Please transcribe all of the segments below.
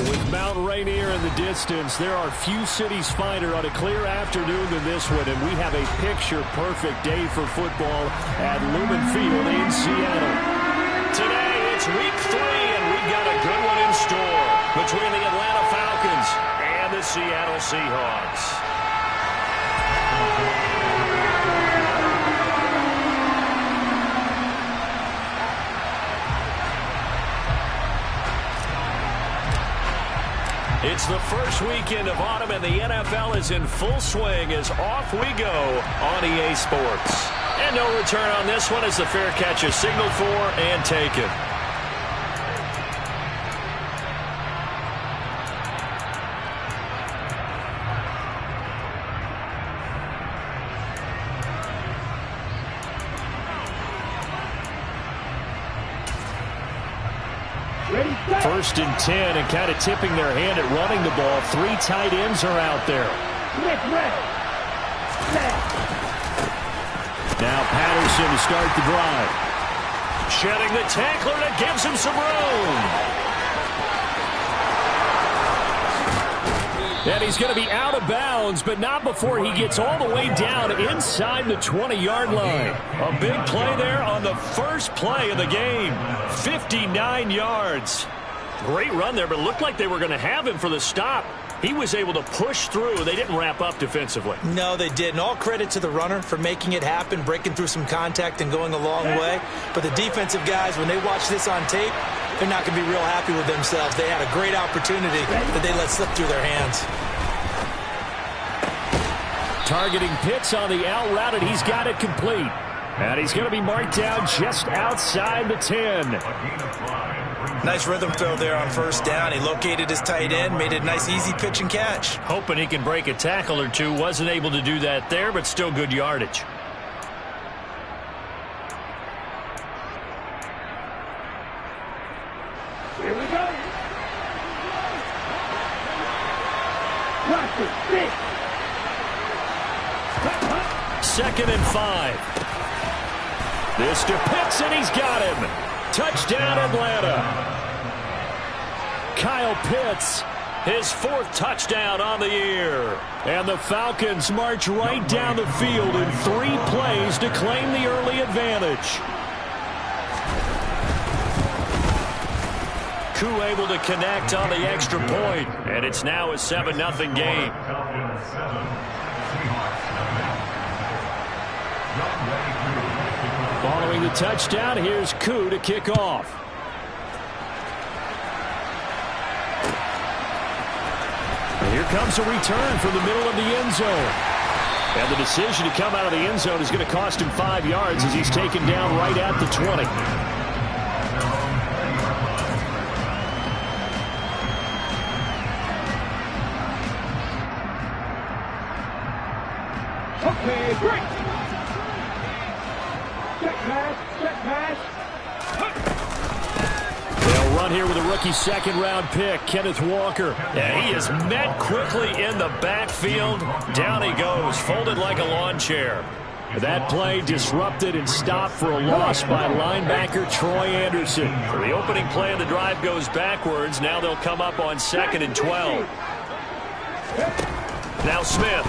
With Mount Rainier in the distance, there are few cities finer on a clear afternoon than this one, and we have a picture-perfect day for football at Lumen Field in Seattle. Today, it's week 3, and we've got a good one in store between the Atlanta Falcons and the Seattle Seahawks. It's the first weekend of autumn, and the NFL is in full swing as off we go on EA Sports. And no return on this one as the fair catch is signaled for and taken. First and 10, and kind of tipping their hand at running the ball. 3 tight ends are out there. Now Patterson to start the drive. Shedding the tackler that gives him some room. And he's going to be out of bounds, but not before he gets all the way down inside the 20-yard line. A big play there on the first play of the game. 59 yards. Great run there, but it looked like they were going to have him for the stop. He was able to push through. They didn't wrap up defensively. No, they didn't. All credit to the runner for making it happen, breaking through some contact and going a long way. But the defensive guys, when they watch this on tape, they're not going to be real happy with themselves. They had a great opportunity that they let slip through their hands. Targeting Pitts on the out route, and he's got it complete. And he's going to be marked down just outside the 10. Nice rhythm throw there on first down. He located his tight end, made it a nice easy pitch and catch. Hoping he can break a tackle or two. Wasn't able to do that there, but still good yardage. Here we go. Watch it. 2nd and 5. This to Pitts, and he's got him. Touchdown, Atlanta. Kyle Pitts, his 4th touchdown on the year. And the Falcons march right down the field in 3 plays to claim the early advantage. Koo able to connect on the extra point, and it's now a 7-0 game. Following the touchdown, here's Koo to kick off. And here comes a return from the middle of the end zone. And the decision to come out of the end zone is going to cost him 5 yards as he's taken down right at the 20. Okay, great. Check pass. They'll run here with a rookie 2nd-round pick, Kenneth Walker. And he is met quickly in the backfield. Down he goes, folded like a lawn chair. That play disrupted and stopped for a loss by linebacker Troy Anderson. The opening play of the drive goes backwards. Now they'll come up on 2nd and 12. Now Smith.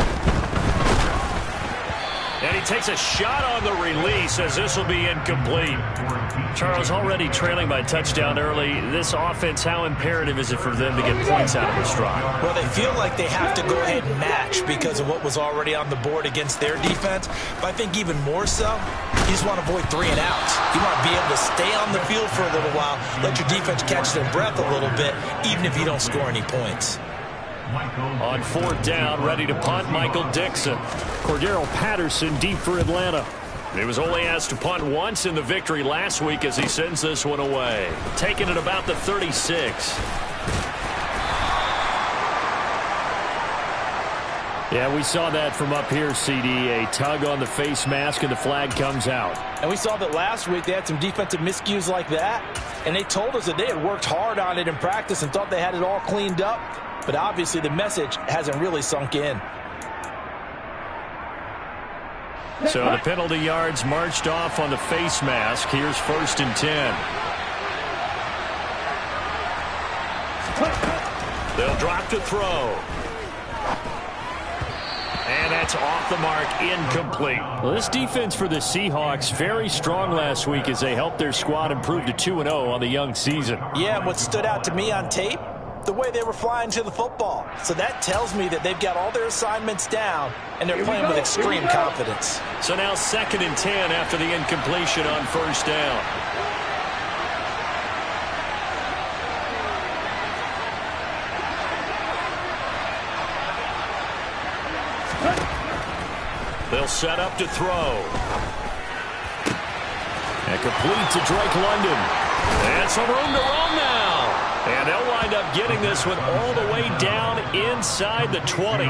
And he takes a shot on the release as this will be incomplete. Charles, already trailing by touchdown early. This offense, how imperative is it for them to get points out of this drive? Well, they feel like they have to go ahead and match because of what was already on the board against their defense. But I think even more so, you just want to avoid 3 and outs. You want to be able to stay on the field for a little while, let your defense catch their breath a little bit, even if you don't score any points. On 4th down, ready to punt, Michael Dixon. Cordero Patterson deep for Atlanta. He was only asked to punt once in the victory last week as he sends this one away. Taking it about the 36. Yeah, we saw that from up here, CD. A tug on the face mask and the flag comes out. And we saw that last week they had some defensive miscues like that. And they told us that they had worked hard on it in practice and thought they had it all cleaned up. But obviously the message hasn't really sunk in. So the penalty yards marched off on the face mask. Here's 1st and 10. They'll drop to throw. And that's off the mark, incomplete. Well, this defense for the Seahawks, very strong last week as they helped their squad improve to 2-0 on the young season. Yeah, what stood out to me on tape, the way they were flying to the football. So that tells me that they've got all their assignments down, and they're playing with extreme confidence. So now 2nd and 10 after the incompletion on 1st down. They'll set up to throw. And complete to Drake London. And some room to run now. And they'll wind up getting this one all the way down inside the 20.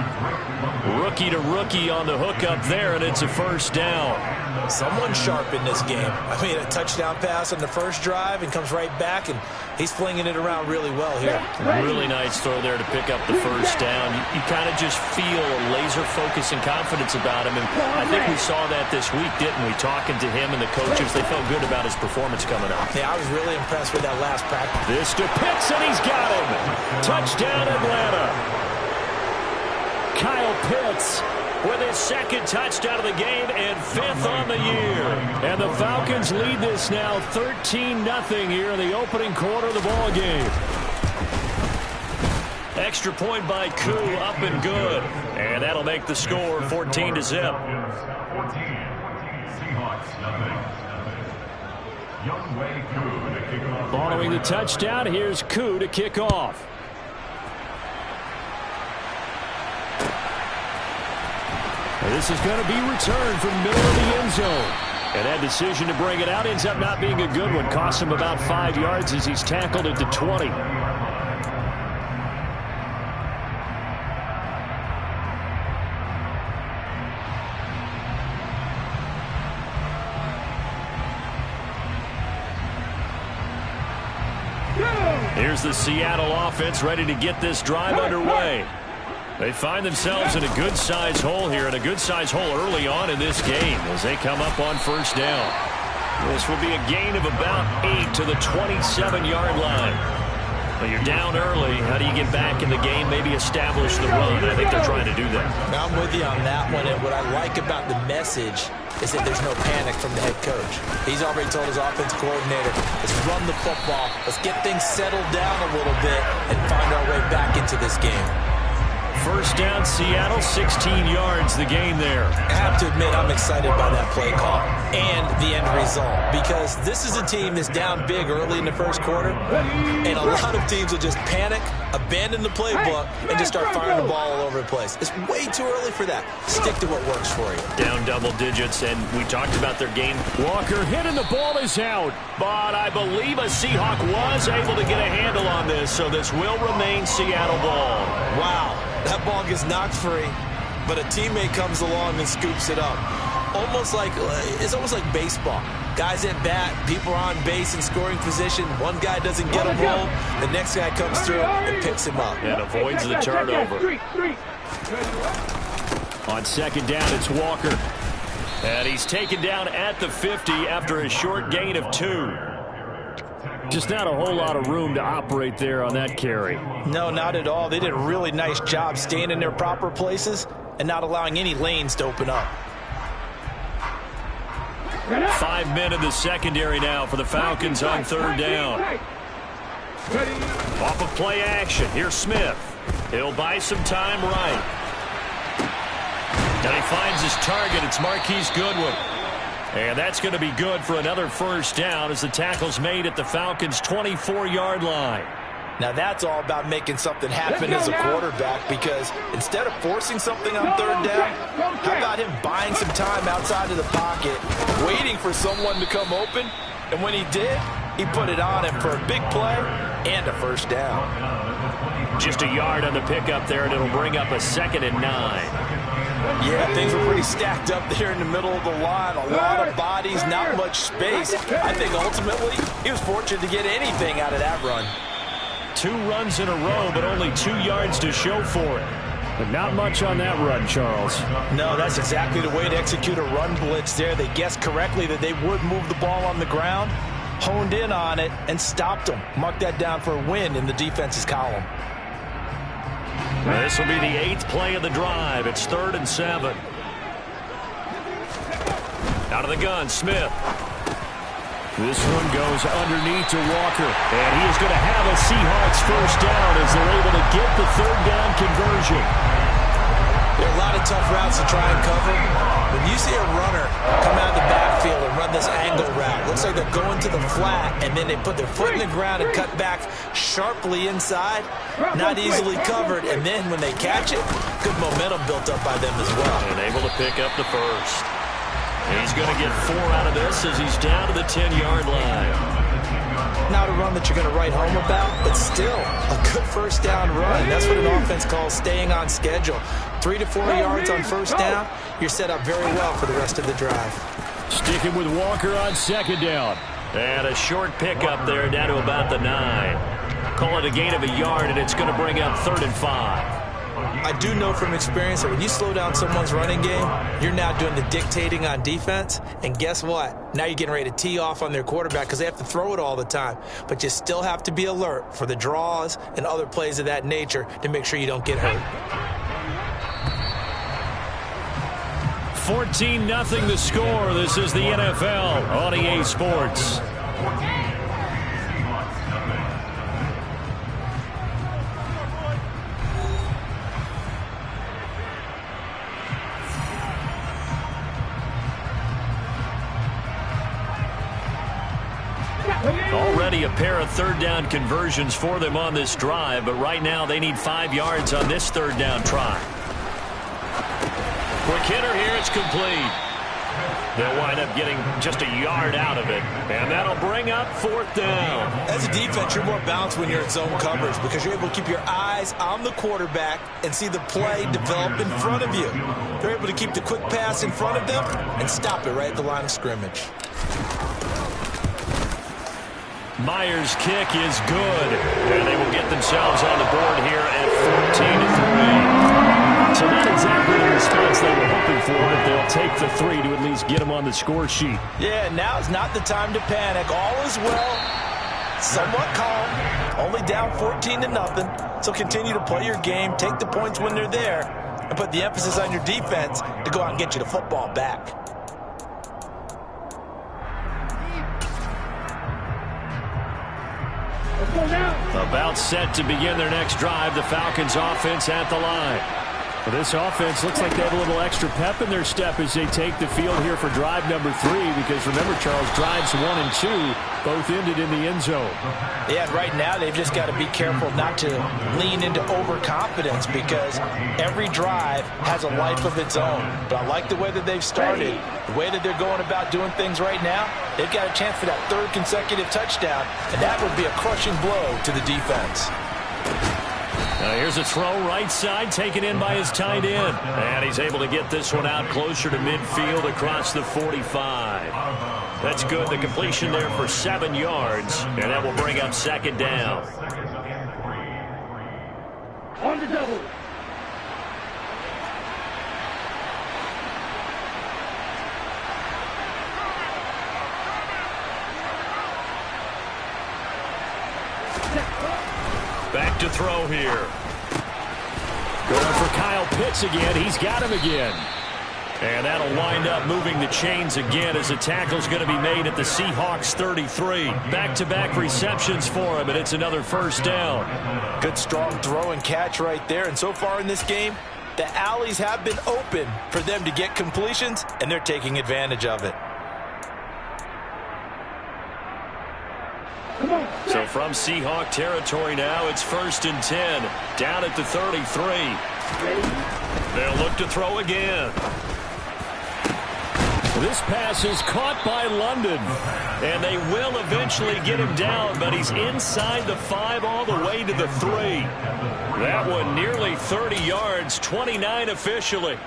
Rookie to rookie on the hook up there, and it's a 1st down. Someone sharp in this game. I mean, a touchdown pass on the first drive and comes right back, and he's flinging it around really well here. Really nice throw there to pick up the 1st down. You kind of just feel a laser focus and confidence about him, and I think we saw that this week, didn't we? Talking to him and the coaches, they felt good about his performance coming up. Yeah, I was really impressed with that last practice. This to Pitts, and he's got him. Touchdown, Atlanta. Kyle Pitts with his 2nd touchdown of the game and 5th on the year. And the Falcons lead this now 13-0 here in the opening quarter of the ball game. Extra point by Koo, up and good. And that'll make the score 14-0. Following the touchdown, here's Koo to kick off. This is going to be returned from middle of the end zone. And that decision to bring it out ends up not being a good one. Cost him about 5 yards as he's tackled at the 20. Here's the Seattle offense ready to get this drive underway. They find themselves in a good-sized hole here, and a good-sized hole early on in this game as they come up on 1st down. This will be a gain of about 8 to the 27-yard line. Well, you're down early. How do you get back in the game, maybe establish the run? I think they're trying to do that. I'm with you on that one, and what I like about the message is that there's no panic from the head coach. He's already told his offense coordinator, let's run the football, let's get things settled down a little bit and find our way back into this game. 1st down, Seattle, 16 yards, the gain there. I have to admit, I'm excited by that play call and the end result, because this is a team that's down big early in the 1st quarter, and a lot of teams will just panic, abandon the playbook, and just start firing the ball all over the place. It's way too early for that. Stick to what works for you. Down double digits, and we talked about their game. Walker hit, and the ball is out, but I believe a Seahawk was able to get a handle on this, so this will remain Seattle ball. Wow. That ball gets knocked free, but a teammate comes along and scoops it up. It's almost like baseball. Guys at bat, people are on base in scoring position. One guy doesn't get him home. The next guy comes through and picks him up. And avoids the turnover. On 2nd down, it's Walker. And he's taken down at the 50 after a short gain of 2. Just not a whole lot of room to operate there on that carry. No, not at all. They did a really nice job staying in their proper places and not allowing any lanes to open up. 5 men in the secondary now for the Falcons on 3rd down. Off of play action, here's Smith. He'll buy some time right. And he finds his target. It's Marquise Goodwin. And that's going to be good for another 1st down as the tackle's made at the Falcons' 24-yard line. Now that's all about making something happen as a quarterback, because instead of forcing something on 3rd down, how about him buying some time outside of the pocket, waiting for someone to come open, and when he did, he put it on him for a big play and a 1st down. Just a yard on the pickup there, and it'll bring up a 2nd and 9. Yeah, things were pretty stacked up there in the middle of the line. A lot of bodies, not much space. I think ultimately he was fortunate to get anything out of that run. 2 runs in a row, but only 2 yards to show for it. But not much on that run, Charles. No, that's exactly the way to execute a run blitz there. They guessed correctly that they would move the ball on the ground, honed in on it, and stopped them. Mark that down for a win in the defense's column. This will be the 8th play of the drive. It's 3rd and 7. Out of the gun, Smith. This one goes underneath to Walker. And he is going to have a Seahawks first down as they're able to get the 3rd down conversion. There are a lot of tough routes to try and cover. When you see a runner come out of the backfield and run this angle route, looks like they're going to the flat, and then they put their foot in the ground and cut back sharply inside. Not easily covered, and then when they catch it, good momentum built up by them as well. And able to pick up the first. He's going to get 4 out of this as he's down to the 10-yard line. Not a run that you're going to write home about, but still a good first down run. That's what an offense calls staying on schedule. 3 to 4 yards on first down, you're set up very well for the rest of the drive. Sticking with Walker on 2nd down. And a short pickup there down to about the 9. Call it a gain of a yard, and it's going to bring up 3rd and 5. I do know from experience that when you slow down someone's running game, you're now doing the dictating on defense. And guess what? Now you're getting ready to tee off on their quarterback because they have to throw it all the time. But you still have to be alert for the draws and other plays of that nature to make sure you don't get hurt. 14-0 the score. This is the NFL on EA Sports. Already a pair of 3rd down conversions for them on this drive, but right now they need 5 yards on this 3rd down try. Quick hitter here, it's complete. They'll wind up getting just a yard out of it, and that'll bring up 4th down. As a defense, you're more balanced when you're in zone coverage because you're able to keep your eyes on the quarterback and see the play develop in front of you. They're able to keep the quick pass in front of them and stop it right at the line of scrimmage. Myers' kick is good, and they will get themselves on the board here at 14-3. So not exactly the response they were hoping for, but they'll take the 3 to at least get them on the score sheet. Yeah, now is not the time to panic. All is well, somewhat calm, only down 14-0. So continue to play your game, take the points when they're there, and put the emphasis on your defense to go out and get you the football back. About set to begin their next drive, the Falcons offense at the line. Well, this offense looks like they have a little extra pep in their step as they take the field here for drive number 3, because remember, Charles, drives 1 and 2 both ended in the end zone. Yeah, right now they've just got to be careful not to lean into overconfidence because every drive has a life of its own. But I like the way that they've started, the way that they're going about doing things right now. They've got a chance for that 3rd consecutive touchdown, and that would be a crushing blow to the defense. Now here's a throw right side taken in by his tight end. And he's able to get this one out closer to midfield across the 45. That's good. The completion there for 7 yards. And that will bring up 2nd down. On the double. Back to throw here. Going for Kyle Pitts again. He's got him again. And that'll wind up moving the chains again as the tackle's going to be made at the Seahawks 33. Back-to-back receptions for him, and it's another first down. Good strong throw and catch right there. And so far in this game, the alleys have been open for them to get completions, and they're taking advantage of it. So from Seahawk territory now, it's 1st and 10. Down at the 33. They'll look to throw again. This pass is caught by London. And they will eventually get him down, but he's inside the 5 all the way to the 3. That one nearly 30 yards, 29 officially.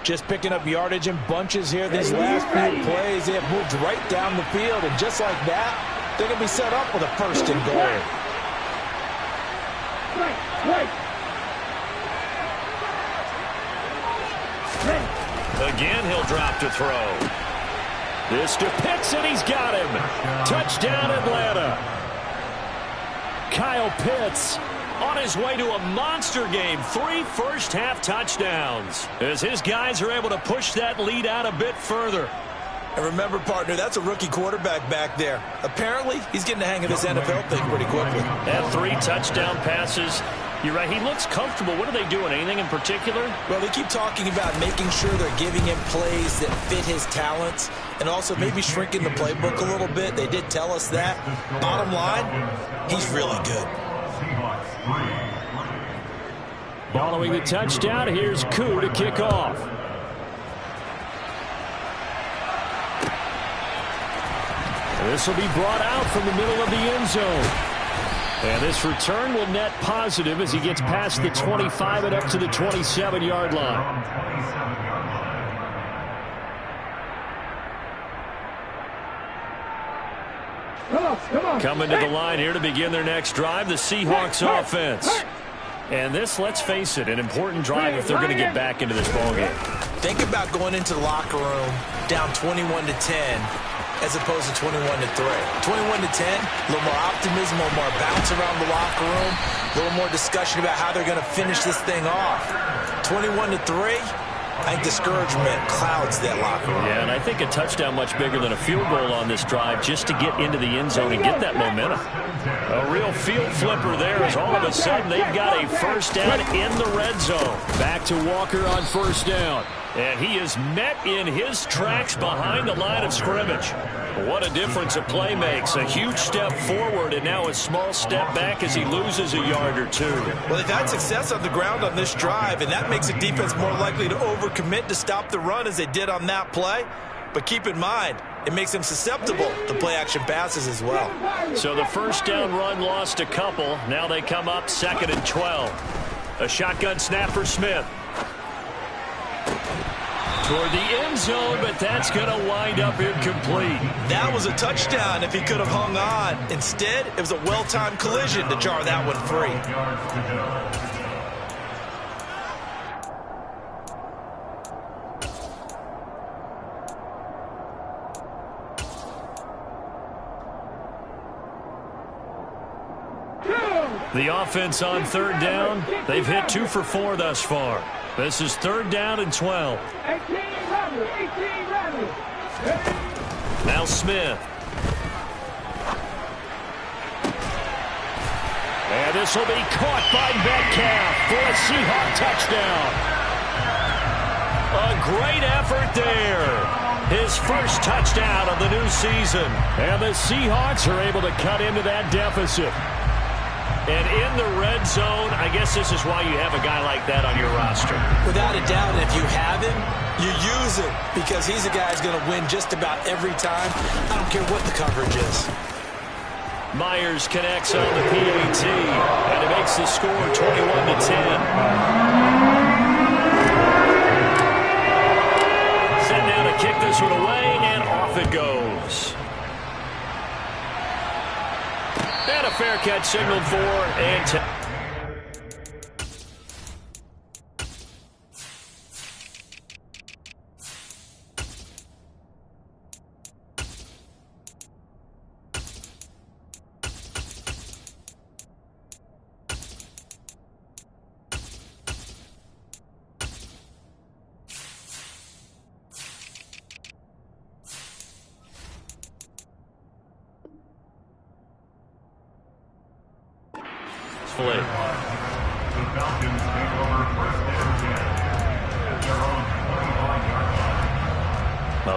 Just picking up yardage in bunches here these last few plays. They have moved right down the field, and just like that, they're going to be set up with a 1st and goal. Again, he'll drop to throw. This to Pitts, and he's got him. Touchdown, Atlanta. Kyle Pitts On his way to a monster game, 3 first-half touchdowns, as his guys are able to push that lead out a bit further. And remember, partner, that's a rookie quarterback back there. Apparently, he's getting the hang of this NFL thing pretty quickly. And 3 touchdown passes. You're right, he looks comfortable. What are they doing? Anything in particular? Well, they keep talking about making sure they're giving him plays that fit his talents and also maybe shrinking the playbook a little bit. They did tell us that. Bottom line, he's really good. Following the touchdown, here's Koo to kick off. This will be brought out from the middle of the end zone. And this return will net positive as he gets past the 25 and up to the 27-yard line. Come on. Coming to the line here to begin their next drive, the Seahawks offense. And this, let's face it, an important drive if they're going to get back into this ballgame. Think about going into the locker room down 21-10. As opposed to 21-3. 21-10, a little more optimism, a little more bounce around the locker room, a little more discussion about how they're going to finish this thing off. 21-3, I think discouragement clouds that locker room. Yeah, and I think a touchdown much bigger than a field goal on this drive just to get into the end zone and get that momentum. A real field flipper there as all of a sudden they've got a first down in the red zone. Back to Walker on first down. And he is met in his tracks behind the line of scrimmage. What a difference a play makes. A huge step forward and now a small step back as he loses a yard or two. Well, they've had success on the ground on this drive, and that makes the defense more likely to overcommit to stop the run as they did on that play. But keep in mind, it makes them susceptible to play-action passes as well. So the first down run lost a couple. Now they come up 2nd and 12. A shotgun snap for Smith. Toward the end zone, but that's going to wind up incomplete. That was a touchdown if he could have hung on. Instead, it was a well-timed collision to jar that one free. The offense on 3rd down. They've hit 2 for 4 thus far. This is 3rd down and 12. Now Smith. And this will be caught by Metcalf for a Seahawk touchdown. A great effort there. His first touchdown of the new season. And the Seahawks are able to cut into that deficit. And in the red zone, I guess this is why you have a guy like that on your roster. Without a doubt, if you have him, you use him because he's a guy who's going to win just about every time. I don't care what the coverage is. Myers connects on the PAT, and it makes the score 21-10. Set down to kick this one away, and off it goes. And a fair catch signaled for, and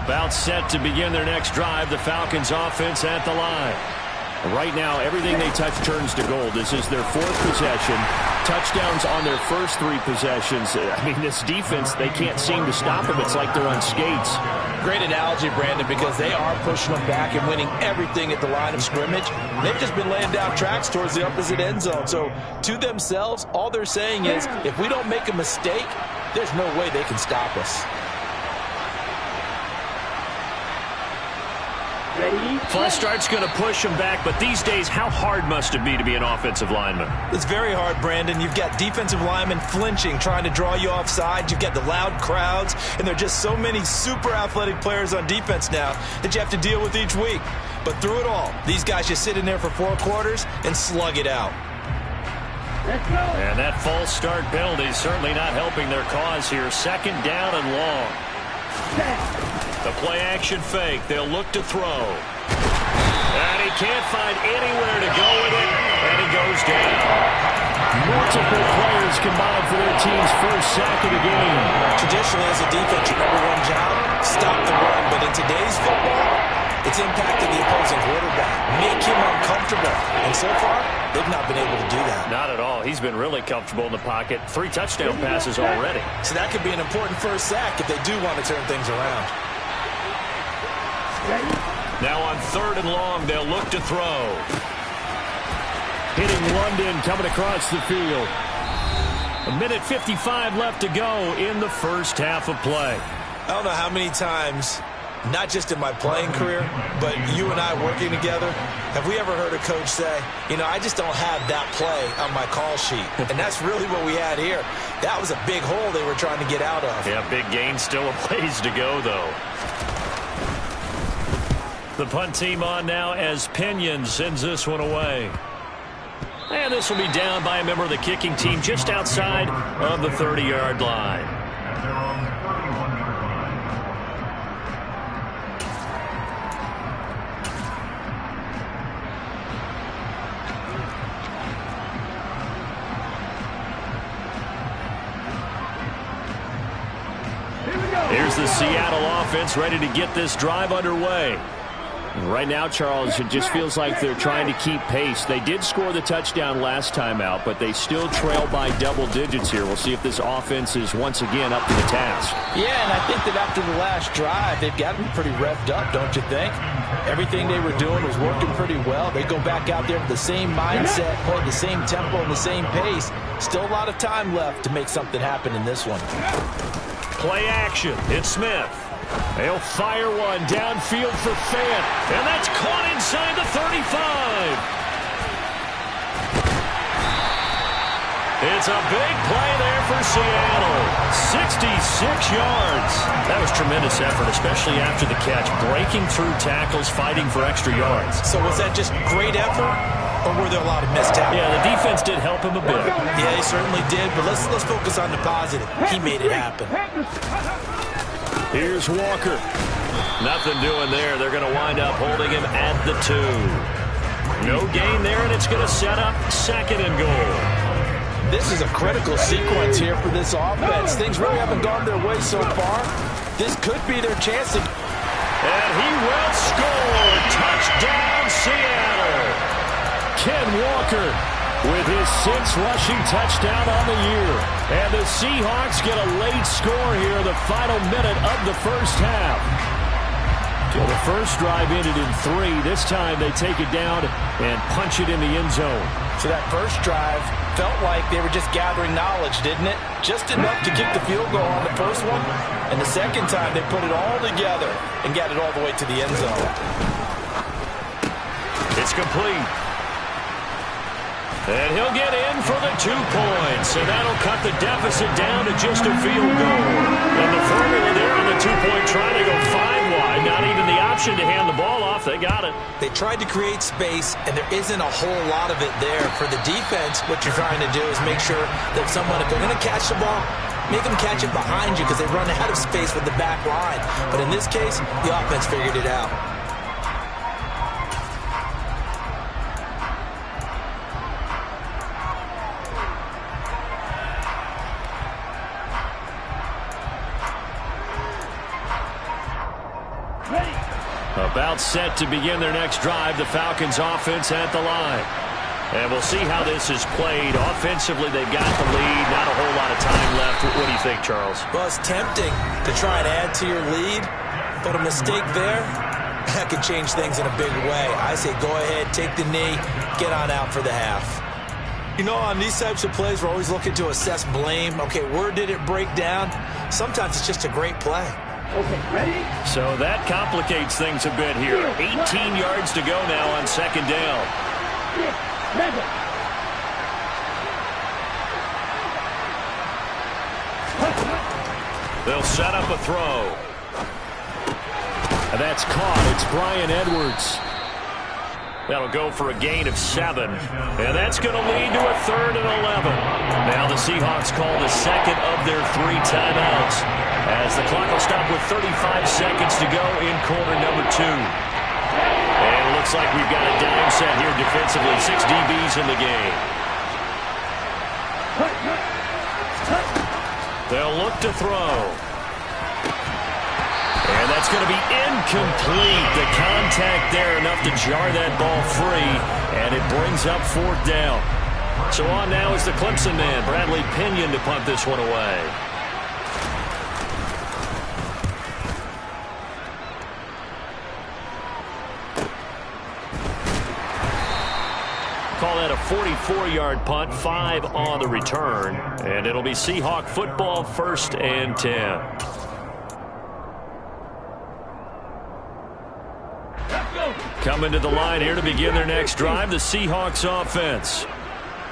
about set to begin their next drive. The Falcons offense at the line. Right now, everything they touch turns to gold. This is their 4th possession. Touchdowns on their first 3 possessions. I mean, this defense, they can't seem to stop them. It's like they're on skates. Great analogy, Brandon, because they are pushing them back and winning everything at the line of scrimmage. They've just been laying down tracks towards the opposite end zone. So, to themselves, all they're saying is, if we don't make a mistake, there's no way they can stop us. Plus start's going to push him back, but these days, how hard must it be to be an offensive lineman? It's very hard, Brandon. You've got defensive linemen flinching, trying to draw you offside. You've got the loud crowds, and there are just so many super athletic players on defense now that you have to deal with each week. But through it all, these guys just sit in there for 4 quarters and slug it out. And that false start penalty is certainly not helping their cause here. Second down and long. The play action fake. They'll look to throw. And he can't find anywhere to go with it. And he goes down. Multiple players combined for their team's first sack of the game. Traditionally, as a defense, your number one job, stop the run. But in today's football, it's impacted the opposing quarterback. Make him uncomfortable. And so far, they've not been able to do that. Not at all. He's been really comfortable in the pocket. 3 touchdown passes already. So that could be an important first sack if they do want to turn things around. Now on 3rd and long, they'll look to throw. Hitting London coming across the field. 1:55 left to go in the first half of play. I don't know how many times, not just in my playing career, but you and I working together, have we ever heard a coach say, you know, I just don't have that play on my call sheet. And that's really what we had here. That was a big hole they were trying to get out of. Yeah, big gain, still a ways to go, though. The punt team on now as Pinion sends this one away. And this will be down by a member of the kicking team just outside of the 30-yard line. Here's the Seattle offense ready to get this drive underway. Right now, Charles, it just feels like they're trying to keep pace. They did score the touchdown last time out, but they still trail by double digits here. We'll see if this offense is once again up to the task. Yeah, and I think that after the last drive, they've got to be pretty revved up, don't you think? Everything they were doing was working pretty well. They go back out there with the same mindset, play the same tempo and the same pace. Still a lot of time left to make something happen in this one. Play action. It's Smith. They'll fire one downfield for Fant. And that's caught inside the 35. It's a big play there for Seattle. 66 yards. That was tremendous effort, especially after the catch. Breaking through tackles, fighting for extra yards. So was that just great effort, or were there a lot of missed tackles? Yeah, the defense did help him a bit. Yeah, he certainly did, but let's focus on the positive. He made it happen. Here's Walker. Nothing doing there. They're going to wind up holding him at the 2. No gain there, and it's going to set up 2nd and goal. This is a critical sequence here for this offense. Things really haven't gone their way so far. This could be their chance to... And he will score. Touchdown, Seattle. Ken Walker with his 6th rushing touchdown on the year. And the Seahawks get a late score here in the final minute of the first half. So the first drive ended in 3. This time they take it down and punch it in the end zone. So that first drive felt like they were just gathering knowledge, didn't it? Just enough to kick the field goal on the first one. And the second time they put it all together and got it all the way to the end zone. It's complete. And he'll get in for the 2 points. And that'll cut the deficit down to just a field goal. And the formula there on the 2-point try to go 5 wide. Not even the option to hand the ball off. They got it. They tried to create space, and there isn't a whole lot of it there. For the defense, what you're trying to do is make sure that someone, if they're going to catch the ball, make them catch it behind you because they run out of space with the back line. But in this case, the offense figured it out. About set to begin their next drive, the Falcons offense at the line. And we'll see how this is played. Offensively, they've got the lead. Not a whole lot of time left. What do you think, Charles? Well, it's tempting to try and add to your lead, but a mistake there, that could change things in a big way. I say go ahead, take the knee, get on out for the half. You know, on these types of plays, we're always looking to assess blame. Okay, where did it break down? Sometimes it's just a great play. Okay, ready? So that complicates things a bit here. 18 yards to go now on 2nd down. They'll set up a throw. And that's caught. It's Bryan Edwards. That'll go for a gain of 7. And that's going to lead to a 3rd and 11. Now the Seahawks call the second of their 3 timeouts, as the clock will stop with 35 seconds to go in quarter number 2. And it looks like we've got a dime set here defensively. 6 DBs in the game. They'll look to throw. And that's going to be incomplete. The contact there enough to jar that ball free, and it brings up 4th down. So on now is the Clemson man, Bradley Pinion, to punt this one away. Call that a 44-yard punt, 5 on the return, and it'll be Seahawk football, 1st and 10. Coming to the line here to begin their next drive, the Seahawks offense.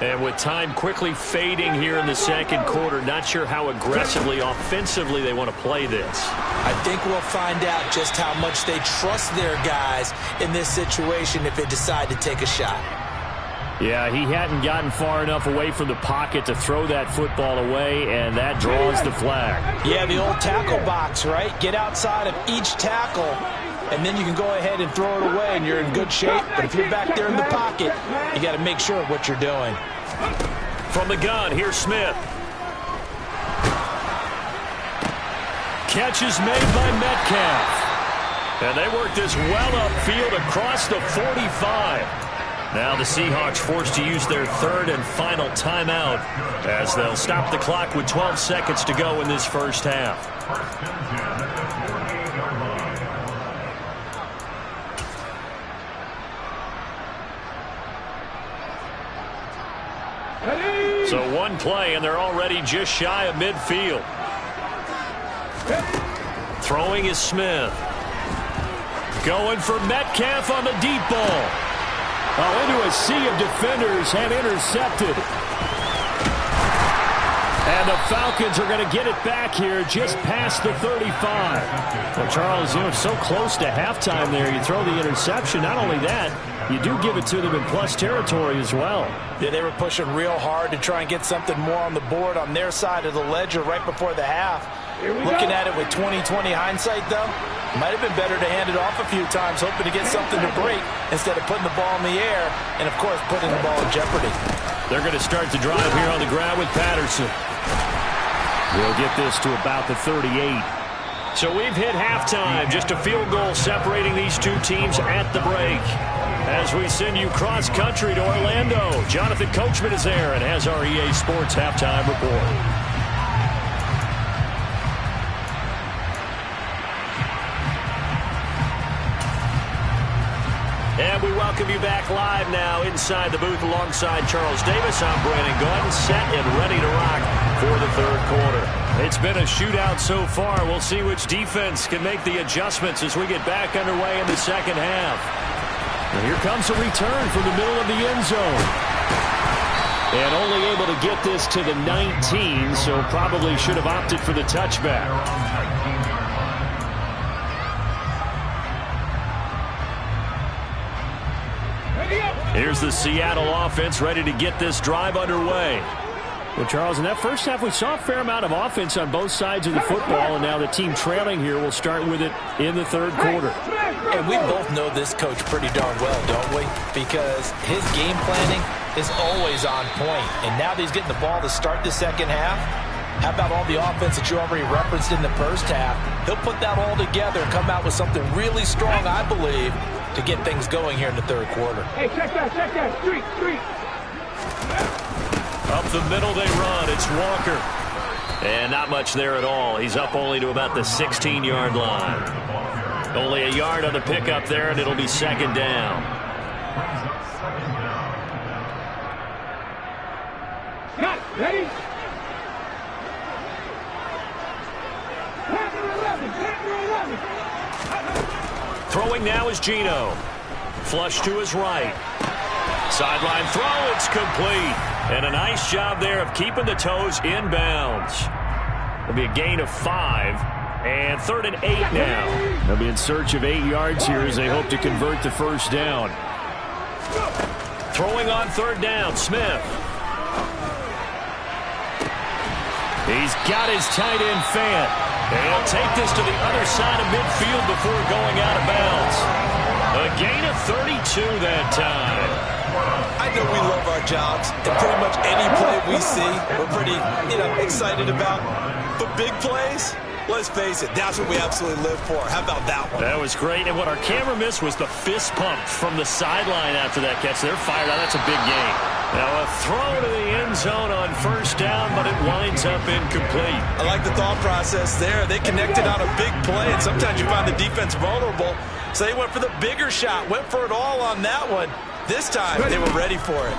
And with time quickly fading here in the second quarter, not sure how aggressively, offensively they want to play this. I think we'll find out just how much they trust their guys in this situation if they decide to take a shot. Yeah, he hadn't gotten far enough away from the pocket to throw that football away, and that draws the flag. Yeah, the old tackle box, right? Get outside of each tackle, and then you can go ahead and throw it away, and you're in good shape. But if you're back there in the pocket, you got to make sure of what you're doing. From the gun, here's Smith. Catch is made by Metcalf. And they work this well upfield across the 45. Now the Seahawks forced to use their 3rd and final timeout, as they'll stop the clock with 12 seconds to go in this first half. So one play, and they're already just shy of midfield. Throwing is Smith. Going for Metcalf on the deep ball. Into a sea of defenders and intercepted. And the Falcons are going to get it back here just past the 35. Well, Charles, so close to halftime there. You throw the interception. Not only that, you do give it to them in plus territory as well. Yeah, they were pushing real hard to try and get something more on the board on their side of the ledger right before the half. Looking at it with 20/20 hindsight, though, might have been better to hand it off a few times, hoping to get something to break instead of putting the ball in the air and, of course, putting the ball in jeopardy. They're going to start the drive here on the ground with Patterson. We'll get this to about the 38. So we've hit halftime. Just a field goal separating these two teams at the break. As we send you cross-country to Orlando, Jonathan Coachman is there and has our EA Sports halftime report. And we welcome you back live now inside the booth alongside Charles Davis. I'm Brandon Gordon, set and ready to rock for the third quarter. It's been a shootout so far. We'll see which defense can make the adjustments as we get back underway in the second half. And here comes a return from the middle of the end zone. And only able to get this to the 19, so probably should have opted for the touchback. Here's the Seattle offense ready to get this drive underway. Well, Charles, in that first half, we saw a fair amount of offense on both sides of the football, and now the team trailing here will start with it in the third quarter. And we both know this coach pretty darn well, don't we? Because his game planning is always on point. And now that he's getting the ball to start the second half, how about all the offense that you already referenced in the first half? He'll put that all together and come out with something really strong, I believe, to get things going here in the third quarter. Hey, check that, street. Up the middle they run. It's Walker. And not much there at all. He's up only to about the 16-yard line. Only a yard on the pickup there, and it'll be second down. Got it. Ready? Throwing now is Geno. Flush to his right. Sideline throw, it's complete. And a nice job there of keeping the toes in bounds. It'll be a gain of 5. And 3rd and 8 now. They'll be in search of 8 yards here as they hope to convert the first down. Throwing on third down, Smith. He's got his tight end Fant. He'll take this to the other side of midfield before going out of bounds. A gain of 32 that time. I know we love our jobs, and pretty much any play we see, we're pretty, excited about. But big plays, let's face it, that's what we absolutely live for. How about that one? That was great, and what our camera missed was the fist pump from the sideline after that catch. They're fired out. That's a big gain. Now a throw to the end zone on first down, but it winds up incomplete. I like the thought process there. They connected on a big play, and sometimes you find the defense vulnerable. So they went for the bigger shot, went for it all on that one. This time, they were ready for it.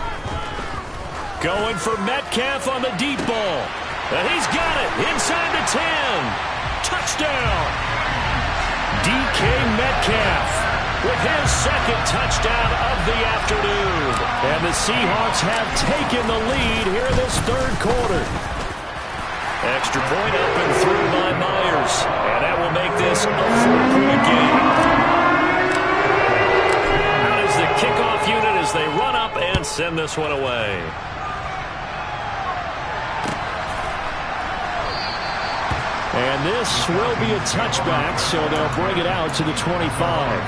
Going for Metcalf on the deep ball. And he's got it inside the 10. Touchdown. DK Metcalf with his second touchdown of the afternoon. And the Seahawks have taken the lead here in this third quarter. Extra point up and through by Myers. And that will make this a 4-point game. Out is the kickoff unit as they run up and send this one away. And this will be a touchback, so they'll bring it out to the 25.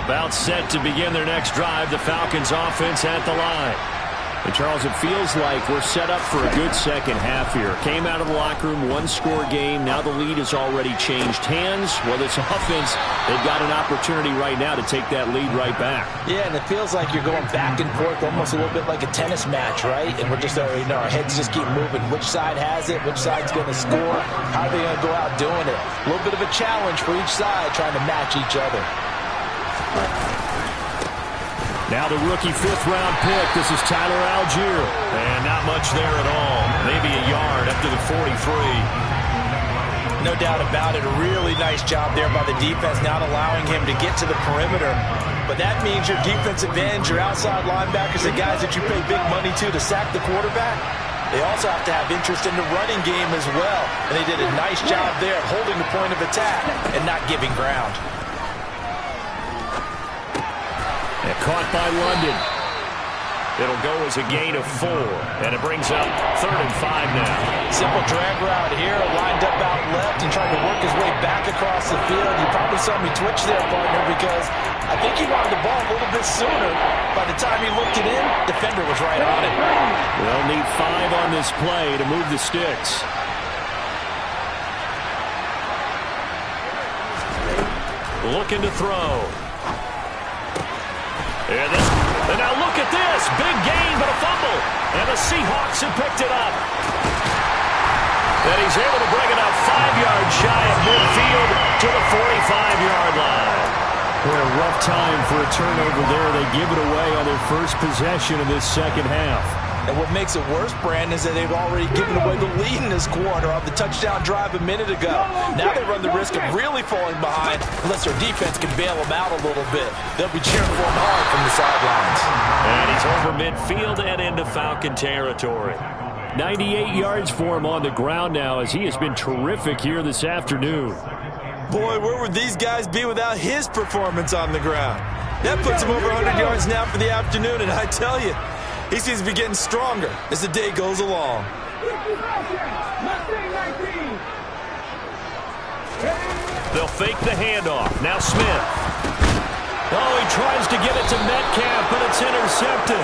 About set to begin their next drive. The Falcons offense at the line. And Charles, it feels like we're set up for a good second half here. Came out of the locker room, one-score game. Now the lead has already changed hands. Well, this offense, they've got an opportunity right now to take that lead right back. Yeah, and it feels like you're going back and forth, almost a little bit like a tennis match, right? And we're just already our heads just keep moving. Which side has it? Which side's going to score? How are they going to go out doing it? A little bit of a challenge for each side, trying to match each other. Now the rookie fifth-round pick. This is Tyler Algier. And not much there at all. Maybe a yard up to the 43. No doubt about it. A really nice job there by the defense, not allowing him to get to the perimeter. But that means your defensive ends, your outside linebackers, the guys that you pay big money to sack the quarterback, they also have to have interest in the running game as well. And they did a nice job there holding the point of attack and not giving ground. And caught by London. It'll go as a gain of 4. And it brings up 3rd and 5 now. Simple drag route here, lined up out left and trying to work his way back across the field. You probably saw me twitch there, partner, because I think he wanted the ball a little bit sooner. By the time he looked it in, defender was right on it. They'll need 5 on this play to move the sticks. Looking to throw. And now look at this. Big gain, but a fumble. And the Seahawks have picked it up. And he's able to bring it up 5 yards shy of midfield to the 45-yard line. What a rough time for a turnover there. They give it away on their first possession of this second half. And what makes it worse, Brandon, is that they've already given away the lead in this quarter on the touchdown drive a minute ago. Now they run the risk of really falling behind unless their defense can bail them out a little bit. They'll be cheering for him hard from the sidelines. And he's over midfield and into Falcon territory. 98 yards for him on the ground now as he has been terrific here this afternoon. Boy, where would these guys be without his performance on the ground? That puts him over 100 yards now for the afternoon, and I tell you, he seems to be getting stronger as the day goes along. They'll fake the handoff. Now Smith. Oh, he tries to get it to Metcalf, but it's intercepted.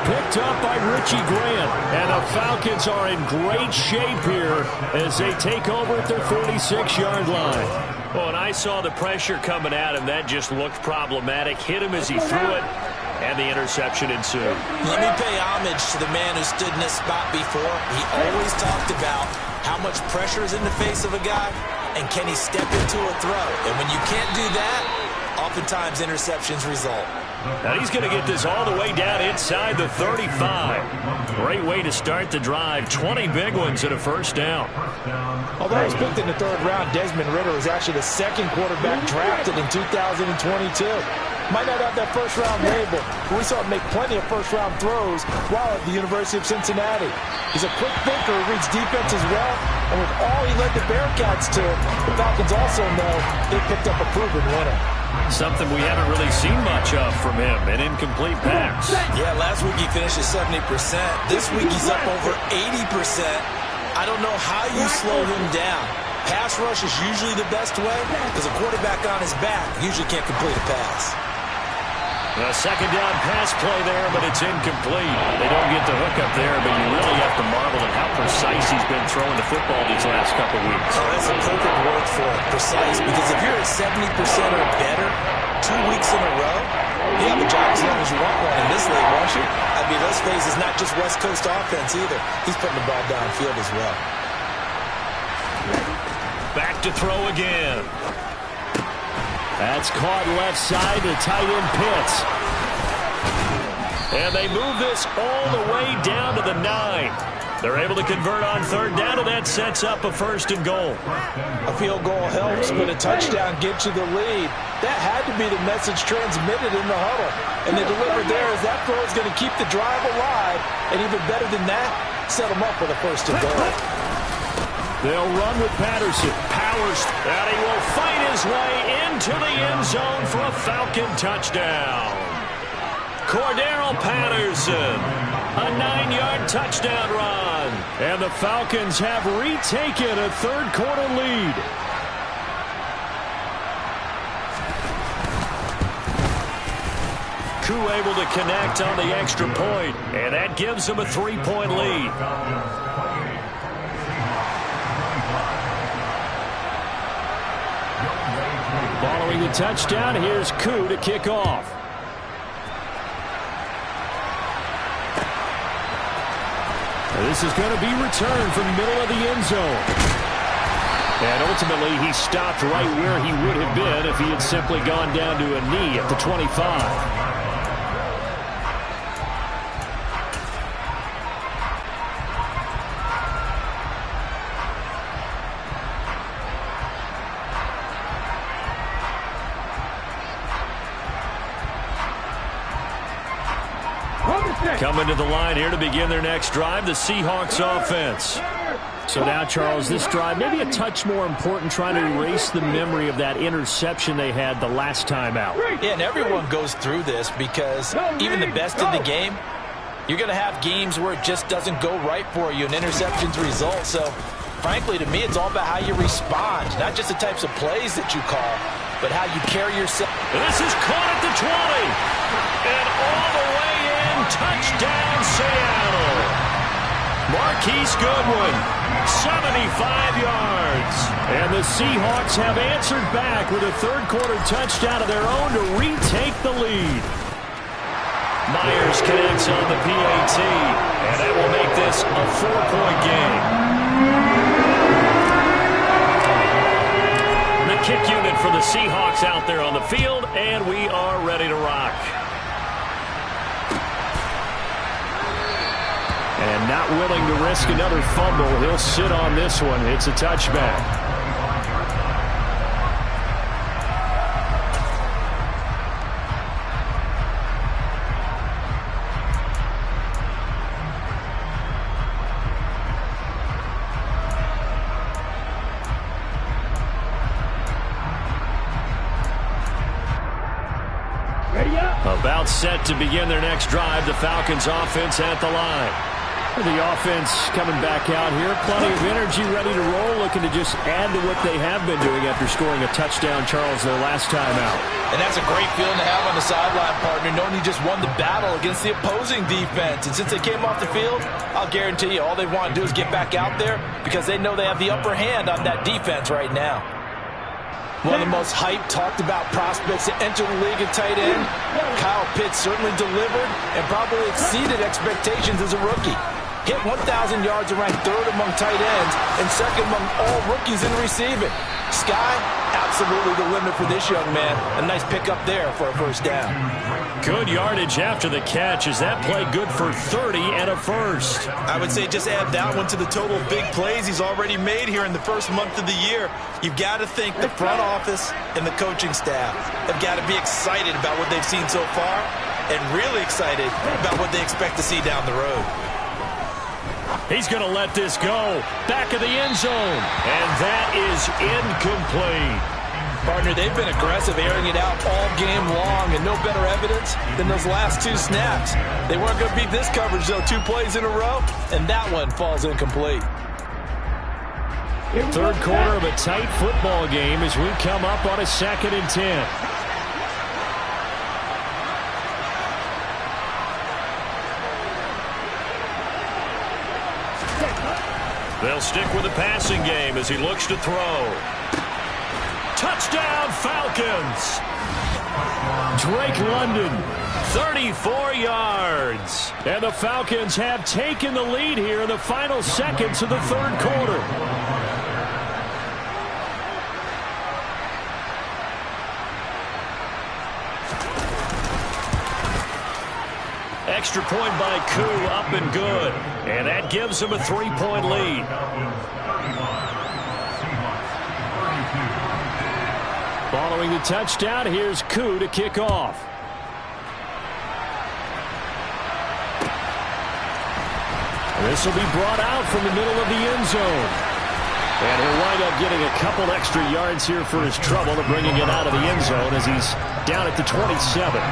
Picked up by Richie Grant. And the Falcons are in great shape here as they take over at their 46-yard line. Well, and I saw the pressure coming at him. That just looked problematic. Hit him as he threw it. And the interception ensued. Let me pay homage to the man who stood in this spot before. He always talked about how much pressure is in the face of a guy, and can he step into a throw. And when you can't do that, oftentimes interceptions result. Now he's going to get this all the way down inside the 35. Great way to start the drive. 20 big ones and a first down. Although he was picked in the 3rd round, Desmond Ridder was actually the 2nd quarterback drafted in 2022. Might not have that first-round label, but we saw him make plenty of first-round throws while at the University of Cincinnati. He's a quick thinker who reads defense as well, and with all he led the Bearcats to, the Falcons also know they picked up a proven winner. Something we haven't really seen much of from him, an incomplete pass. Yeah, last week he finished at 70%. This week he's up over 80%. I don't know how you slow him down. Pass rush is usually the best way because a quarterback on his back usually can't complete a pass. A second down pass play there, but it's incomplete. They don't get the hook up there, but you really have to marvel at how precise he's been throwing the football these last couple weeks. Oh, that's a perfect word for it, precise, because if you're at 70% or better 2 weeks in a row, you have a job as long as you want one in this league, won't you? I mean, let's face it, it's not just West Coast offense either. He's putting the ball downfield as well. Back to throw again. That's caught left side to tight end Pitts. And they move this all the way down to the 9. They're able to convert on third down, and that sets up a 1st and goal. A field goal helps, but a touchdown gets you the lead. That had to be the message transmitted in the huddle. And they delivered there as that throw is going to keep the drive alive. And even better than that, set them up with a 1st and goal. They'll run with Patterson. Powers, and he will fight his way into the end zone for a Falcon touchdown. Cordero Patterson, a 9-yard touchdown run. And the Falcons have retaken a third-quarter lead. Koo able to connect on the extra point, and that gives them a 3-point lead. Following the touchdown, here's Koo to kick off. This is going to be returned from the middle of the end zone. And ultimately, he stopped right where he would have been if he had simply gone down to a knee at the 25. Coming to the line here to begin their next drive, the Seahawks offense. So now, Charles, this drive maybe a touch more important, trying to erase the memory of that interception they had the last time out. Yeah, and everyone goes through this because even the best in the game, you're going to have games where it just doesn't go right for you and interceptions result. So, frankly, to me, it's all about how you respond, not just the types of plays that you call, but how you carry yourself. This is caught at the 20. And all the way in, touchdown Seattle. Marquise Goodwin, 75 yards. And the Seahawks have answered back with a third-quarter touchdown of their own to retake the lead. Myers connects on the PAT, and that will make this a 4-point game. The kick unit for the Seahawks out there on the field, and we are ready to rock. And not willing to risk another fumble, he'll sit on this one. It's a touchback. About set to begin their next drive, the Falcons offense at the line. The offense coming back out here, plenty of energy, ready to roll, looking to just add to what they have been doing after scoring a touchdown, Charles, their last time out. And that's a great feeling to have on the sideline, partner, knowing you just won the battle against the opposing defense. And since they came off the field, I'll guarantee you all they want to do is get back out there because they know they have the upper hand on that defense right now. One of the most hyped, talked about prospects to enter the league at tight end. Kyle Pitts certainly delivered and probably exceeded expectations as a rookie. Hit 1,000 yards and ranked third among tight ends and second among all rookies in receiving. Sky, absolutely the limit for this young man. A nice pickup there for a first down. Good yardage after the catch. Is that play good for 30 and a first? I would say just add that one to the total of big plays he's already made here in the first month of the year. You've got to think the front office and the coaching staff have got to be excited about what they've seen so far and really excited about what they expect to see down the road. He's going to let this go. Back of the end zone. And that is incomplete. Partner, they've been aggressive, airing it out all game long, and no better evidence than those last two snaps. They weren't going to beat this coverage, though, 2 plays in a row, and that one falls incomplete. Third quarter of a tight football game as we come up on a 2nd and 10. They'll stick with the passing game as he looks to throw. Touchdown, Falcons! Drake London, 34 yards. And the Falcons have taken the lead here in the final seconds of the third quarter. Extra point by Koo, up and good. And that gives him a 3-point lead. Following the touchdown, here's Koo to kick off. This will be brought out from the middle of the end zone. And he'll wind up getting a couple extra yards here for his trouble to bringing it out of the end zone as he's down at the 27.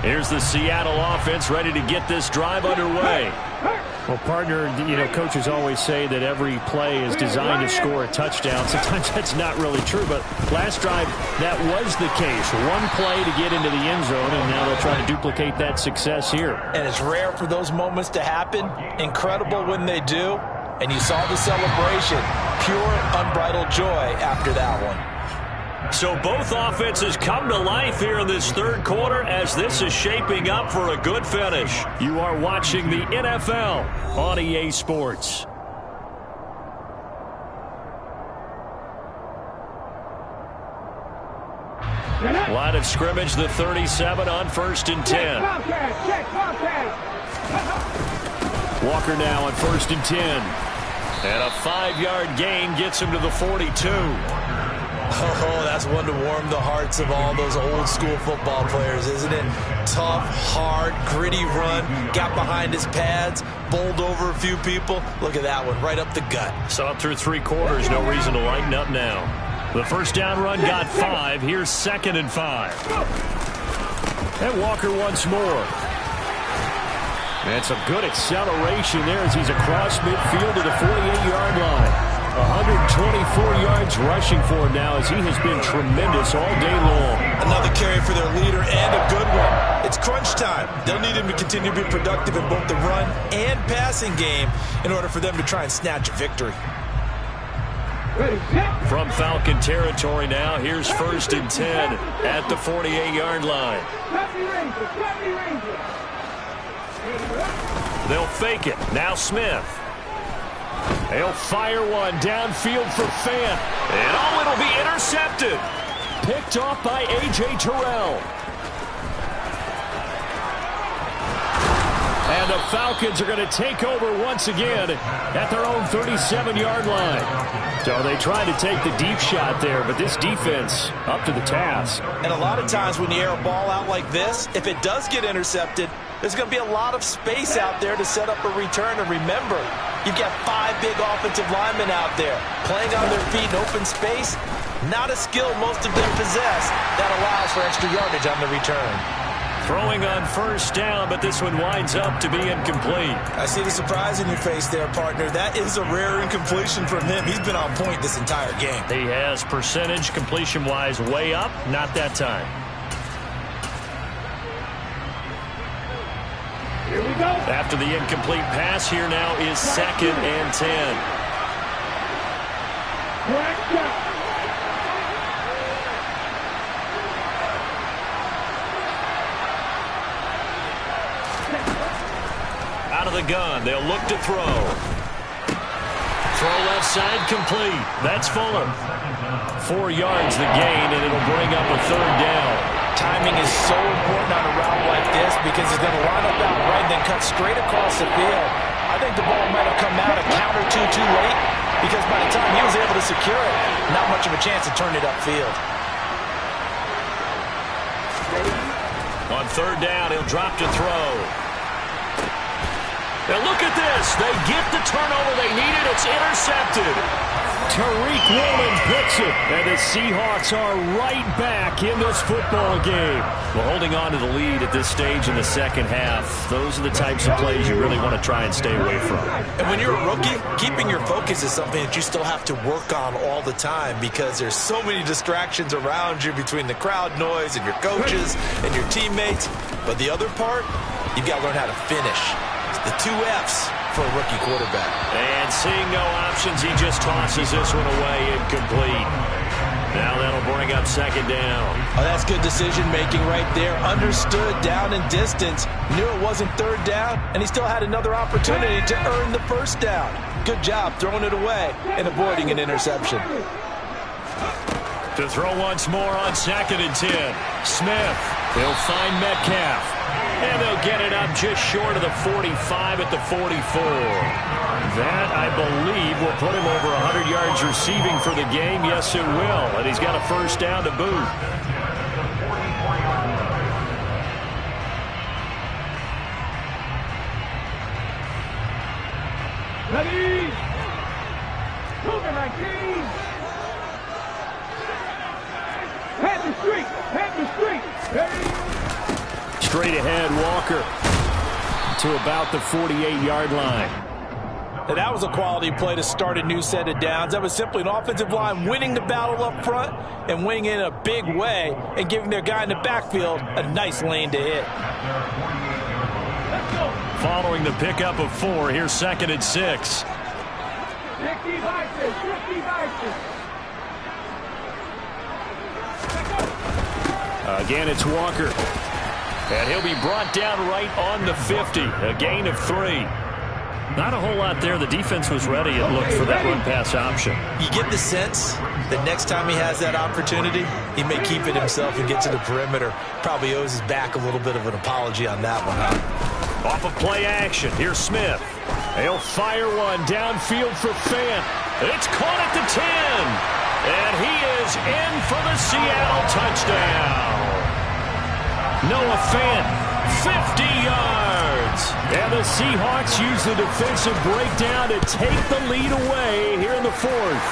Here's the Seattle offense ready to get this drive underway. Well, partner, coaches always say that every play is designed to score a touchdown. Sometimes that's not really true, but last drive, that was the case. One play to get into the end zone, and now they'll try to duplicate that success here. And it's rare for those moments to happen. Incredible when they do. And you saw the celebration. Pure, unbridled joy after that one. So both offenses come to life here in this third quarter as this is shaping up for a good finish. You are watching the NFL on EA Sports. Line of scrimmage, the 37 on 1st and 10. Walker now on 1st and 10. And a 5-yard gain gets him to the 42. Oh, that's one to warm the hearts of all those old school football players, isn't it? Tough, hard, gritty run, got behind his pads, bowled over a few people. Look at that one, right up the gut. Saw it through 3 quarters, no reason to lighten up now. The first down run got 5. Here's 2nd and 5. And Walker once more. And some good acceleration there as he's across midfield to the 48-yard line. 124 yards rushing for him now as he has been tremendous all day long. Another carry for their leader and a good one. It's crunch time. They'll need him to continue to be productive in both the run and passing game in order for them to try and snatch a victory. From Falcon territory now, here's 1st and 10 at the 48-yard line. They'll fake it. Now Smith. They'll fire one downfield for Fant. And it'll be intercepted. Picked off by A.J. Terrell. And the Falcons are going to take over once again at their own 37-yard line. So they tried to take the deep shot there, but this defense up to the task. And a lot of times when you air a ball out like this, if it does get intercepted, there's going to be a lot of space out there to set up a return. And remember, you've got 5 big offensive linemen out there playing on their feet in open space. Not a skill most of them possess. That allows for extra yardage on the return. Throwing on 1st down, but this one winds up to be incomplete. I see the surprise in your face there, partner. That is a rare incompletion from him. He's been on point this entire game. He has percentage completion-wise way up. Not that time. Here we go. After the incomplete pass, here now is 2nd and 10. out of the gun. They'll look to throw. Throw left side complete. That's Fuller. 4 yards the gain, and it'll bring up a 3rd down. Timing is so important on a route like this because he's going to line up out right and then cut straight across the field. I think the ball might have come out a count or two too late because by the time he was able to secure it, not much of a chance to turn it upfield. On 3rd down, he'll drop to throw. Now look at this. They get the turnover they needed. It's intercepted. Tariq Woolen picks it. And the Seahawks are right back in this football game. Well, holding on to the lead at this stage in the second half, those are the types of plays you really want to try and stay away from. And when you're a rookie, keeping your focus is something that you still have to work on all the time because there's so many distractions around you between the crowd noise and your coaches and your teammates. But the other part, you've got to learn how to finish. The 2 F's for a rookie quarterback. And seeing no options, he just tosses this one away incomplete. Now that'll bring up 2nd down. Oh, that's good decision-making right there. Understood down and distance. Knew it wasn't 3rd down, and he still had another opportunity to earn the 1st down. Good job throwing it away and avoiding an interception. To throw once more on 2nd and 10. Smith. He'll find Metcalf. And they'll get it up just short of the 45 at the 44. That, I believe, will put him over 100 yards receiving for the game. Yes, it will. And he's got a 1st down to boot. Ready? Moving 19. Head the street. Head the street. Ready? Straight ahead, Walker to about the 48-yard line. Now, that was a quality play to start a new set of downs. That was simply an offensive line winning the battle up front and winning in a big way and giving their guy in the backfield a nice lane to hit. Following the pickup of 4, here's 2nd and 6. Again, it's Walker. And he'll be brought down right on the 50. A gain of 3. Not a whole lot there. The defense was ready, it looked, for that run-pass option. You get the sense that next time he has that opportunity, he may keep it himself and get to the perimeter. Probably owes his back a little bit of an apology on that one, huh? Off of play action, here's Smith. He'll fire one downfield for Fant. It's caught at the 10. And he is in for the Seattle touchdown. Noah Fant, 50 yards. And the Seahawks use the defensive breakdown to take the lead away here in the 4th.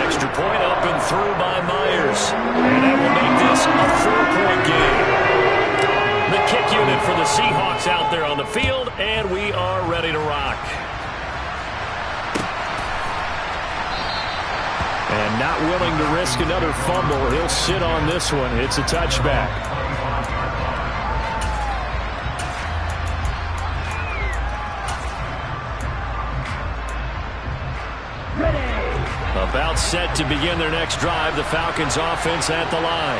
Extra point up and through by Myers. And that will make this a 4-point game. The kick unit for the Seahawks out there on the field, and we are ready to rock. And not willing to risk another fumble, he'll sit on this one. It's a touchback. About set to begin their next drive, the Falcons offense at the line.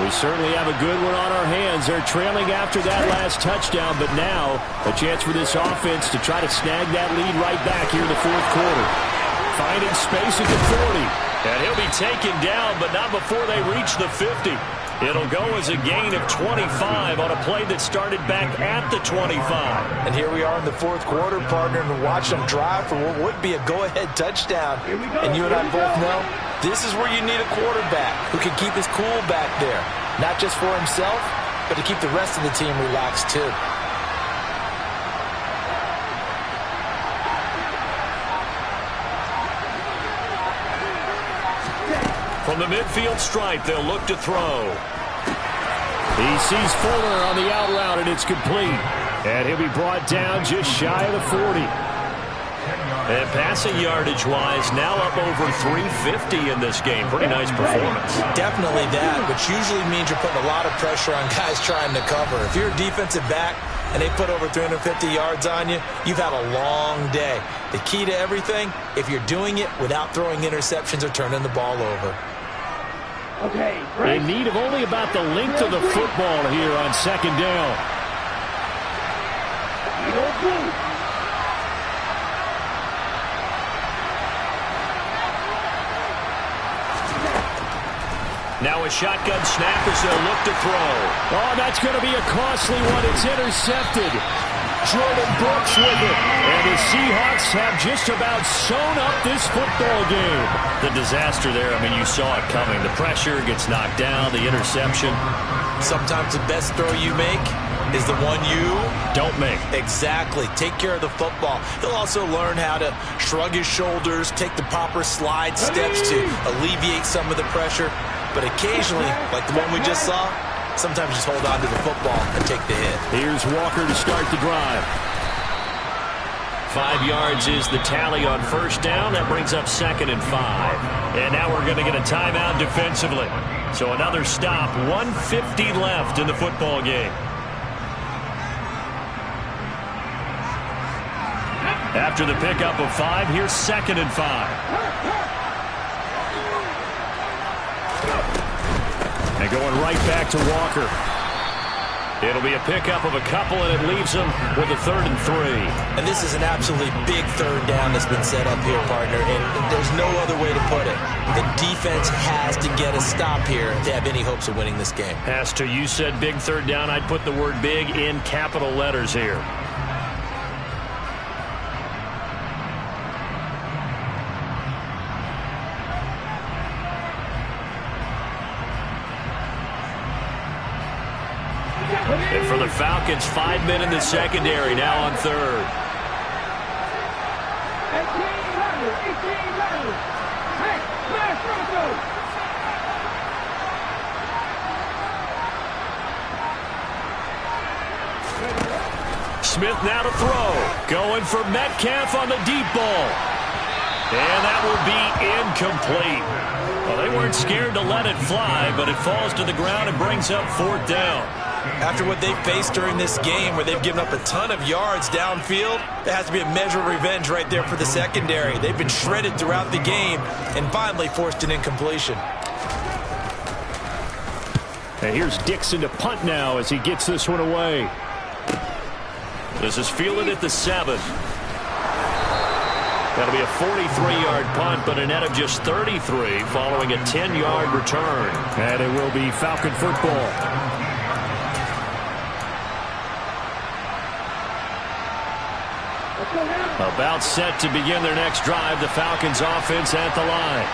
We certainly have a good one on our hands. They're trailing after that last touchdown, but now a chance for this offense to try to snag that lead right back here in the 4th quarter. Finding space at the 40. And he'll be taken down, but not before they reach the 50. It'll go as a gain of 25 on a play that started back at the 25. And here we are in the 4th quarter, partner, and watch them drive for what would be a go-ahead touchdown. And you and I both know this is where you need a quarterback who can keep his cool back there. Not just for himself, but to keep the rest of the team relaxed too. From the midfield stripe, they'll look to throw. He sees Fuller on the out route, and it's complete. And he'll be brought down just shy of the 40. And passing yardage-wise, now up over 350 in this game. Pretty nice performance. Definitely that, which usually means you're putting a lot of pressure on guys trying to cover. If you're a defensive back and they put over 350 yards on you, you've had a long day. The key to everything, if you're doing it without throwing interceptions or turning the ball over. Okay, in need of only about the length of the football here on 2nd down. Now a shotgun snap as they'll look to throw. Oh, that's going to be a costly one. It's intercepted. Jordan Brooks with it. And the Seahawks have just about sewn up this football game. The disaster there, I mean, you saw it coming. The pressure gets knocked down, the interception. Sometimes the best throw you make is the one you don't make. Exactly. Take care of the football. He'll also learn how to shrug his shoulders, take the proper slide steps to alleviate some of the pressure. But occasionally, like the one we just saw, sometimes just hold on to the football and take the hit. Here's Walker to start the drive. 5 yards is the tally on first down. That brings up 2nd and 5. And now we're going to get a timeout defensively. So another stop. 1:50 left in the football game. After the pickup of 5, here's 2nd and 5. And going right back to Walker. It'll be a pickup of a couple, and it leaves them with a 3rd and 3. And this is an absolutely big 3rd down that's been set up here, partner, and there's no other way to put it. The defense has to get a stop here to have any hopes of winning this game. Has to. You said big 3rd down. I'd put the word big in capital letters here. And for the Falcons, 5 men in the secondary, now on 3rd. 18 Hey, smash Broncos! Smith now to throw. Going for Metcalf on the deep ball. And that will be incomplete. Well, they weren't scared to let it fly, but it falls to the ground and brings up 4th down. After what they've faced during this game where they've given up a ton of yards downfield, there has to be a measure of revenge right there for the secondary. They've been shredded throughout the game and finally forced an incompletion. And here's Dixon to punt now as he gets this one away. This is fielded at the 7. That'll be a 43-yard punt, but a net of just 33 following a 10-yard return. And it will be Falcon football. About set to begin their next drive, the Falcons offense at the line.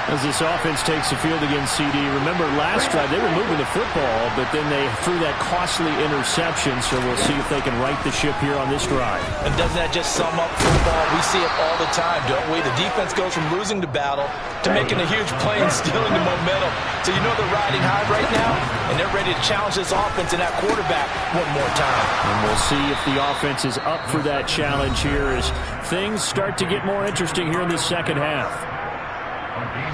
As this offense takes the field against CD, remember last drive they were moving the football, but then they threw that costly interception, so we'll see if they can right the ship here on this drive. And doesn't that just sum up football? We see it all the time, don't we? The defense goes from losing the battle to making a huge play and stealing the momentum. So you know they're riding high right now, and they're ready to challenge this offense and that quarterback one more time. And we'll see if the offense is up for that challenge here as things start to get more interesting here in the second half.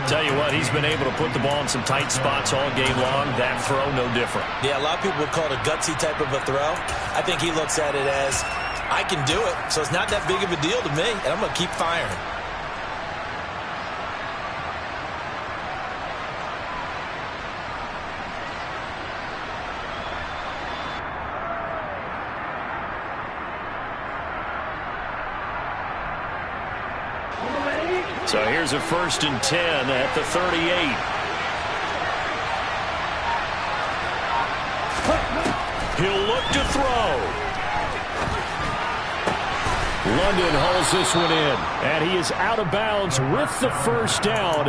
Tell you what, he's been able to put the ball in some tight spots all game long. That throw, no different. Yeah, a lot of people would call it a gutsy type of a throw. I think he looks at it as, I can do it, so it's not that big of a deal to me, and I'm going to keep firing. So here's a 1st and 10 at the 38. He'll look to throw. London hauls this one in, and he is out of bounds with the 1st down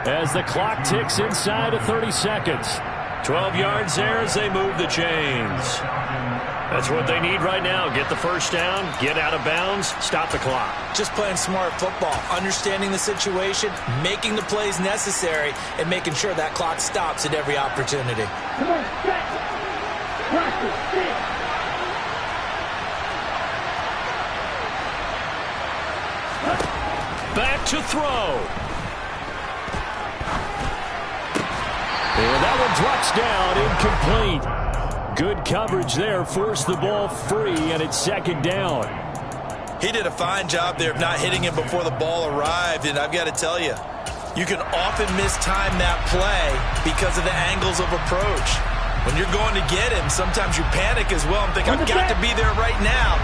as the clock ticks inside of 30 seconds. 12 yards there as they move the chains. That's what they need right now. Get the 1st down, get out of bounds, stop the clock. Just playing smart football, understanding the situation, making the plays necessary, and making sure that clock stops at every opportunity. Come on, set. Practice, sit. Back to throw. And that one drops down, incomplete. Good coverage there, forced the ball free, and it's 2nd down. He did a fine job there of not hitting him before the ball arrived, and I've got to tell you, you can often mistime that play because of the angles of approach. When you're going to get him, sometimes you panic as well and think, I've got to be there right now.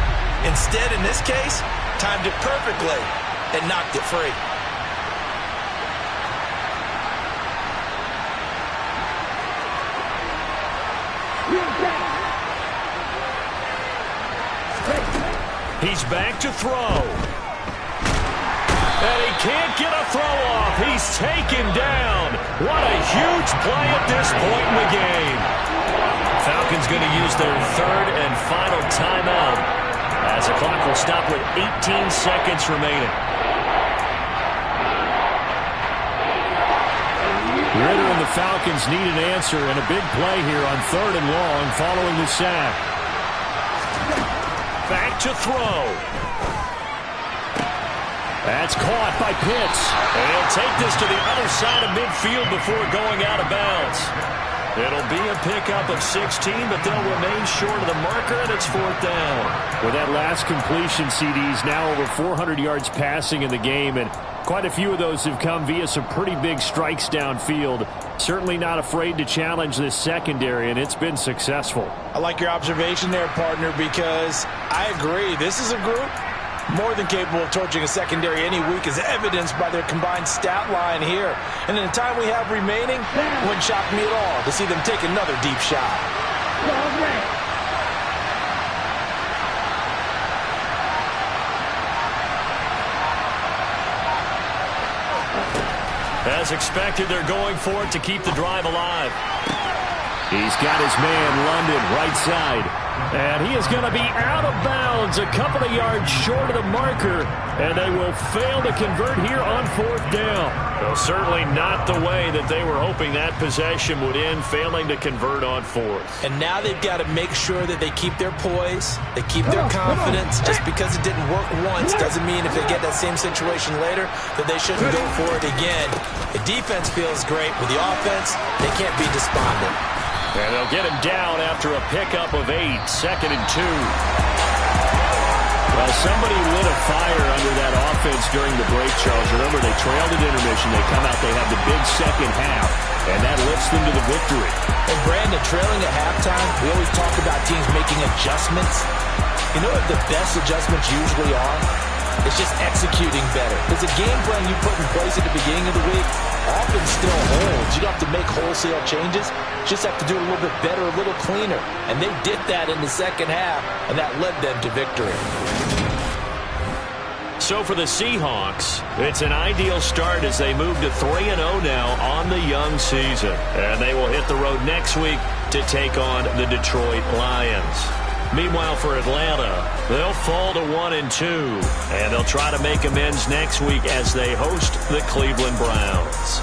Instead, in this case, timed it perfectly and knocked it free. He's back to throw. And he can't get a throw off. He's taken down. What a huge play at this point in the game. Falcons going to use their third and final timeout as the clock will stop with 18 seconds remaining. Ritter and the Falcons need an answer and a big play here on 3rd and long following the sack. Back to throw. That's caught by Pitts. And he'll take this to the other side of midfield before going out of bounds. It'll be a pickup of 16, but they'll remain short of the marker, and it's 4th down. With that last completion, CD's now over 400 yards passing in the game, and quite a few of those have come via some pretty big strikes downfield. Certainly not afraid to challenge this secondary, and it's been successful. I like your observation there, partner, because I agree. This is a group more than capable of torching a secondary any week, as evidenced by their combined stat line here. And in the time we have remaining, it wouldn't shock me at all to see them take another deep shot. As expected, they're going for it to keep the drive alive. He's got his man, London, right side. And he is going to be out of bounds, a couple of yards short of the marker, and they will fail to convert here on 4th down. Well, certainly not the way that they were hoping that possession would end, failing to convert on 4th. And now they've got to make sure that they keep their poise, they keep their confidence. Just because it didn't work once doesn't mean if they get that same situation later that they shouldn't go for it again. The defense feels great. With the offense, they can't be despondent. And they'll get him down after a pickup of 8, 2nd and 2. Well, somebody lit a fire under that offense during the break, Charles. Remember, they trailed at intermission. They come out, they have the big second half, and that lifts them to the victory. And Brandon, trailing at halftime, we always talk about teams making adjustments. You know what the best adjustments usually are? It's just executing better. Because the game plan you put in place at the beginning of the week often still holds. You don't have to make wholesale changes. You just have to do it a little bit better, a little cleaner. And they did that in the second half, and that led them to victory. So for the Seahawks, it's an ideal start as they move to 3-0 now on the young season. And they will hit the road next week to take on the Detroit Lions. Meanwhile, for Atlanta, they'll fall to 1-2, and they'll try to make amends next week as they host the Cleveland Browns.